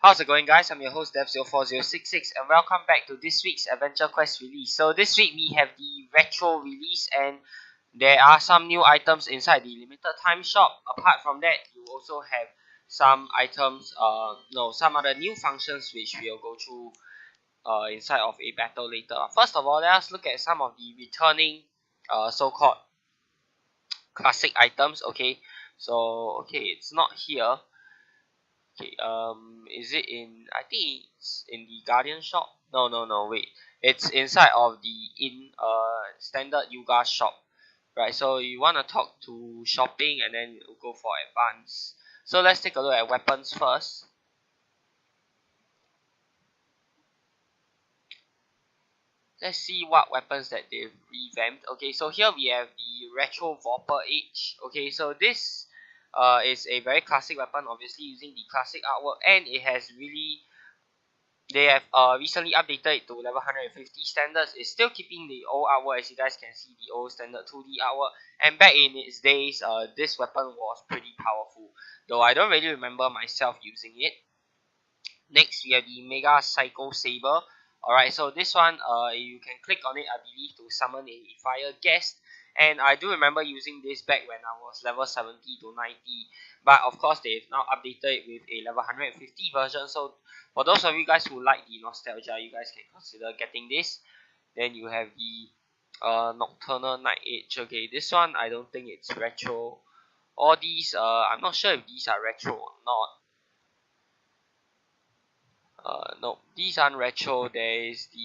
How's it going, guys? I'm your host Dev04066 and welcome back to this week's Adventure Quest release. So this week we have the retro release and there are some new items inside the limited time shop. Apart from that, you also have some items, some other new functions which we'll go through inside of a battle later. First of all, let us look at some of the returning so-called classic items. Okay, so it's not here. Okay, is it in? I think it's in the Guardian shop. No, wait. It's inside of the standard Yuga shop, right? So you want to talk to shopping and then you go for advance. So let's take a look at weapons first. Let's see what weapons that they've revamped. Okay, so here we have the Retro Vapor Edge. Okay, so this is a very classic weapon, obviously using the classic artwork, and it has really they have recently updated it to level 150 standards. It's still keeping the old artwork, as you guys can see, the old standard 2D artwork. And back in its days, this weapon was pretty powerful, though I don't really remember myself using it. Next, we have the Mega Psycho Saber. Alright, so this one, you can click on it, I believe, to summon a fire guest. And I do remember using this back when I was level 70 to 90. But of course, they've now updated it with a level 150 version. So for those of you guys who like the nostalgia, you guys can consider getting this. Then you have the Nocturnal Night Edge. Okay, this one, I don't think it's retro. All these, I'm not sure if these are retro or not. No, these aren't retro. There is the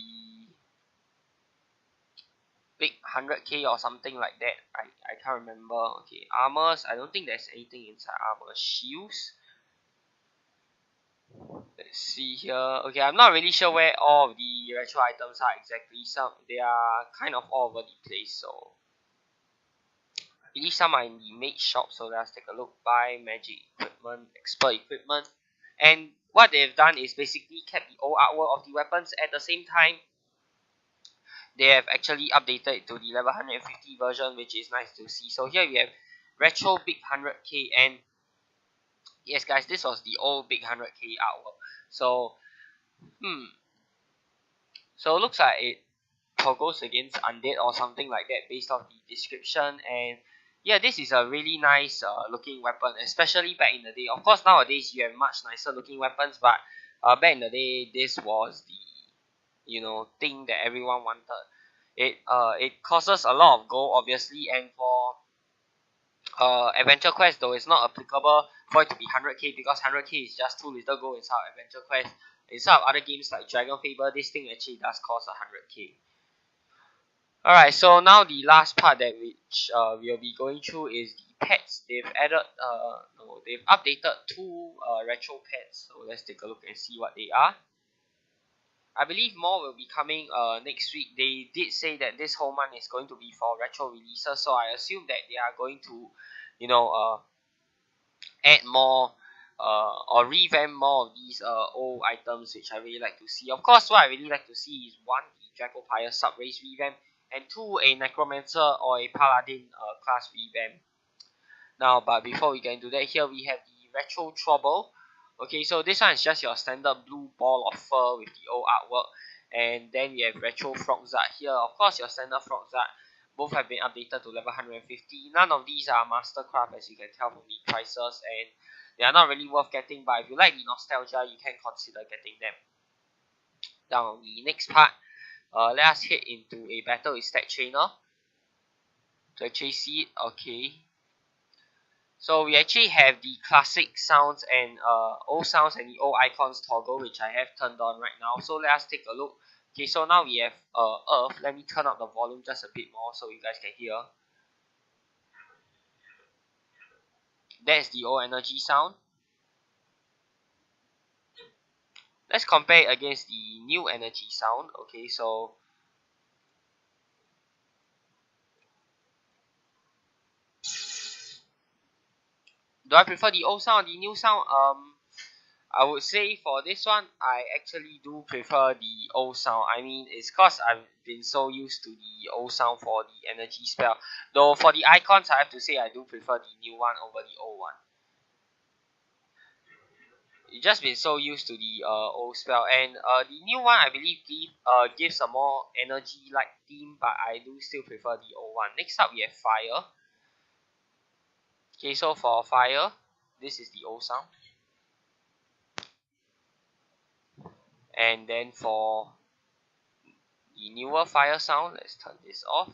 big 100k or something like that. I can't remember. Okay, armors. I don't think there's anything inside armor. Shields. Let's see here. Okay, I'm not really sure where all of the retro items are exactly. They are kind of all over the place. So I believe some are in the mage shop. So let's take a look. Buy magic equipment, expert equipment, and what they've done is basically kept the old artwork of the weapons. At the same time, they have actually updated it to the level 150 version, which is nice to see. So here we have retro big 100k, and yes guys, this was the old big 100k artwork. So so it looks like it toggles against undead or something like that based off the description. And yeah, this is a really nice looking weapon, especially back in the day. Of course, nowadays you have much nicer looking weapons, but back in the day, this was the thing that everyone wanted. It costs a lot of gold, obviously, and for Adventure Quest, though, it's not applicable for it to be 100k, because 100k is just too little gold inside of Adventure Quest. Inside of other games like Dragon Faber, this thing actually does cost 100k. Alright, so now the last part that which we'll be going through is the pets. They've updated two retro pets. So let's take a look and see what they are. I believe more will be coming next week. They did say that this whole month is going to be for retro releases, so I assume that they are going to, add more or revamp more of these old items, which I really like to see. Of course, what I really like to see is one, the Dracopire sub-race revamp, and two, a Necromancer or a Paladin class revamp. Now, but before we get into that, here we have the Retro Trouble. Okay, so this one is just your standard blue ball of fur with the old artwork. And then we have Retro Frogzart here. Of course, your standard Frogzart. Both have been updated to level 150. None of these are Mastercraft, as you can tell from the prices. And they are not really worth getting. But if you like the nostalgia, you can consider getting them. Now, the next part, let us head into a battle with Stat Trainer to actually see it. Okay. So we actually have the classic sounds and old sounds and the old icons toggle, which I have turned on right now. So let us take a look. Okay, so now we have Earth. Let me turn up the volume just a bit more so you guys can hear. That's the old energy sound. Let's compare it against the new energy sound. Okay, so do I prefer the old sound or the new sound? I would say for this one, I actually do prefer the old sound. I mean, it's cause I've been so used to the old sound for the energy spell. Though for the icons, I have to say I do prefer the new one over the old one. just been so used to the old spell, and the new one I believe gives a more energy like theme, but I do still prefer the old one. Next up we have fire. Okay, so for fire, this is the old sound, and then for the newer fire sound, let's turn this off.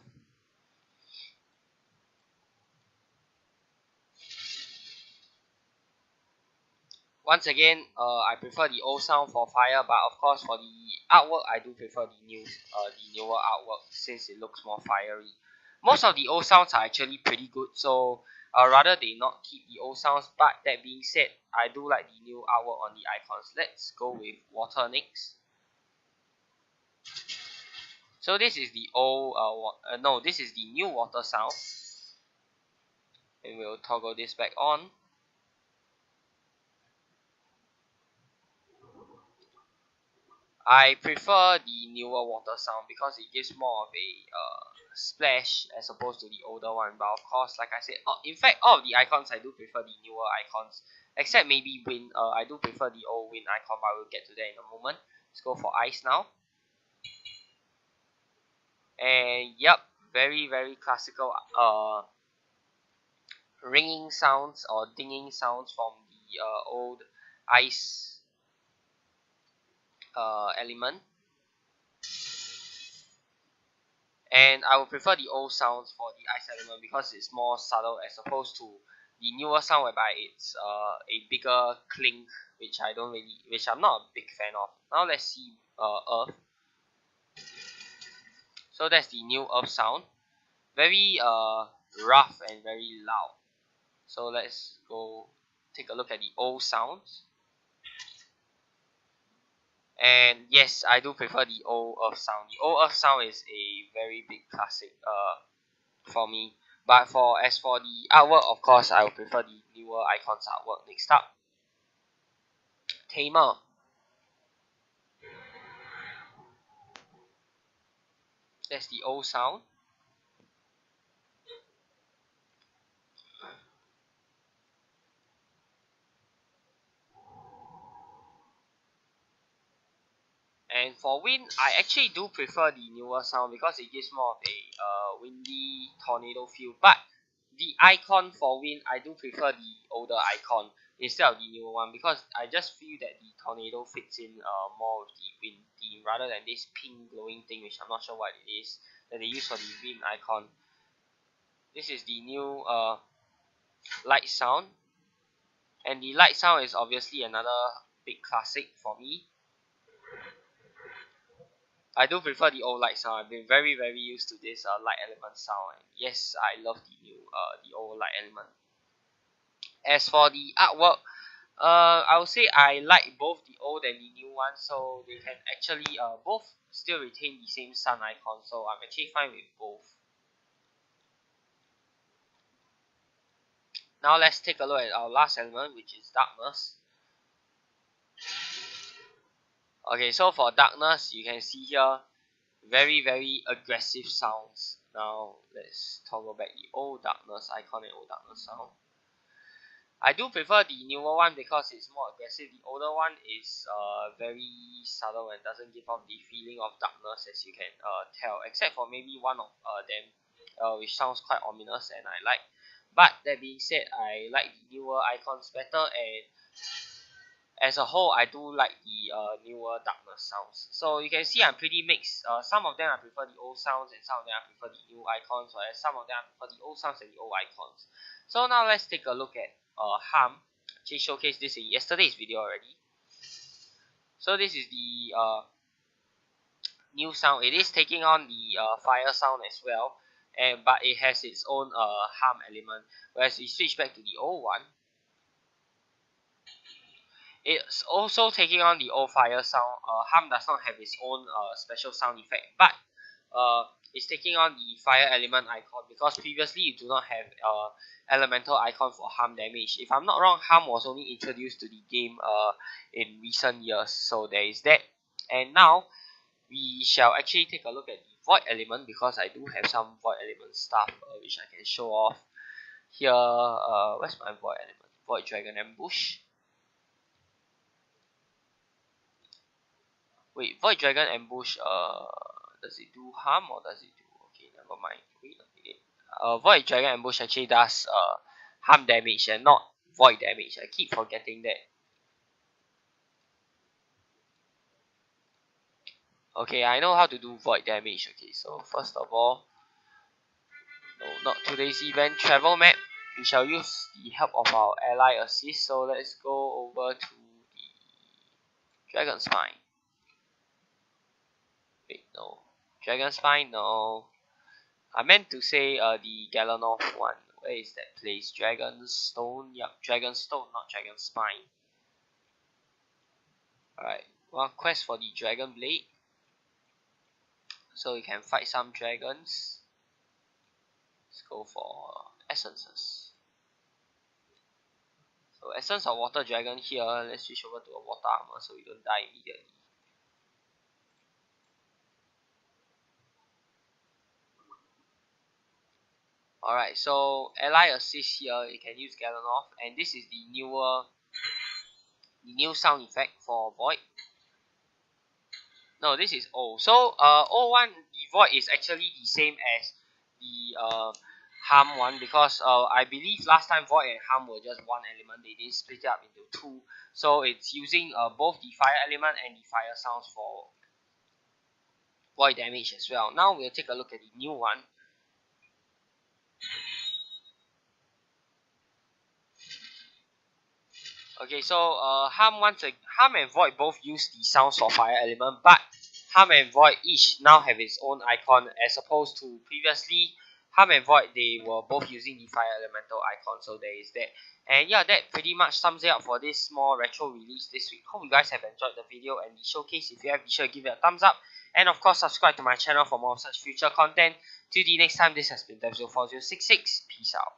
Once again, I prefer the old sound for fire, but of course for the artwork, I do prefer the newer artwork since it looks more fiery. Most of the old sounds are actually pretty good, so rather they not keep the old sounds. But that being said, I do like the new artwork on the icons. Let's go with water next. So this is the old, no, this is the new water sound, and we'll toggle this back on. I prefer the newer water sound because it gives more of a splash as opposed to the older one. But of course, like I said, in fact, all of the icons I do prefer the newer icons, except maybe wind. I do prefer the old wind icon, but we'll get to that in a moment. Let's go for ice now. And yep, very classical ringing sounds or dinging sounds from the old ice element. And I would prefer the old sounds for the ice element because it's more subtle as opposed to the newer sound whereby it's a bigger clink, which I'm not a big fan of. Now let's see earth. So that's the new earth sound, very rough and very loud. So let's go take a look at the old sounds. And yes, I do prefer the old earth sound. The old earth sound is a very big classic for me. But as for the artwork, of course, I would prefer the newer icons artwork. Next up, Tamer. That's the old sound. And for wind, I actually do prefer the newer sound because it gives more of a windy tornado feel. But the icon for wind, I do prefer the older icon instead of the newer one because I just feel that the tornado fits in more with the wind theme rather than this pink glowing thing, which I'm not sure what it is that they use for the wind icon. This is the new light sound, and the light sound is obviously another big classic for me. I do prefer the old light sound. I've been very used to this light element sound. And yes, I love the old light element. As for the artwork, I would say I like both the old and the new one, so they can actually both still retain the same sun icon. So I'm actually fine with both. Now let's take a look at our last element, which is darkness. Okay, so for darkness, you can see here very aggressive sounds. Now let's toggle back the old darkness icon and old darkness sound. I do prefer the newer one because it's more aggressive. The older one is very subtle and doesn't give off the feeling of darkness, as you can tell, except for maybe one of them, which sounds quite ominous and I like. But that being said, I like the newer icons better, and as a whole, I do like the newer darkness sounds. So you can see I'm pretty mixed. Some of them I prefer the old sounds, and some of them I prefer the new icons, whereas some of them I prefer the old sounds and the old icons. So now let's take a look at Hum. Actually showcased this in yesterday's video already. So this is the new sound. It is taking on the fire sound as well, but it has its own hum element. Whereas we switch back to the old one, it's also taking on the old fire sound. Hum does not have its own special sound effect, but it's taking on the fire element icon because previously you do not have elemental icon for harm damage. If I'm not wrong, Hum was only introduced to the game in recent years, so there is that. And now we shall actually take a look at the void element because I do have some void element stuff which I can show off here. Where's my void element? Void dragon ambush. Wait, Void Dragon Ambush, does it do harm or does it do, okay, never mind. Wait a minute. Void Dragon Ambush actually does harm damage and not void damage. I keep forgetting that. Okay, I know how to do void damage. Okay, so first of all, no, not today's event, travel map. We shall use the help of our ally assist. So let's go over to the Dragon Spine. Wait, no. Dragon Spine, no. I meant to say the Galanov one. Where is that place? Dragonstone? Yup, Dragonstone, not Dragon Spine. Alright, one quest for the Dragon Blade. So we can fight some dragons. Let's go for essences. So essence of water dragon here. Let's switch over to a water armor so we don't die immediately. Alright, so ally assist here, you can use Galanov, and this is the new sound effect for Void. No, this is O. So O1, the Void is actually the same as the Harm one, because I believe last time Void and Harm were just one element. They didn't split it up into two. So it's using both the fire element and the fire sounds for void damage as well. Now we'll take a look at the new one. Okay, so Harm and Void both use the sounds for fire element, but Harm and Void each now have its own icon, as opposed to previously Harm and Void they were both using the fire elemental icon. So there is that. And yeah, that pretty much sums it up for this small retro release this week. Hope you guys have enjoyed the video and the showcase. If you have, be sure to give it a thumbs up, and of course subscribe to my channel for more such future content. Till the next time, this has been Devzo4066. Peace out.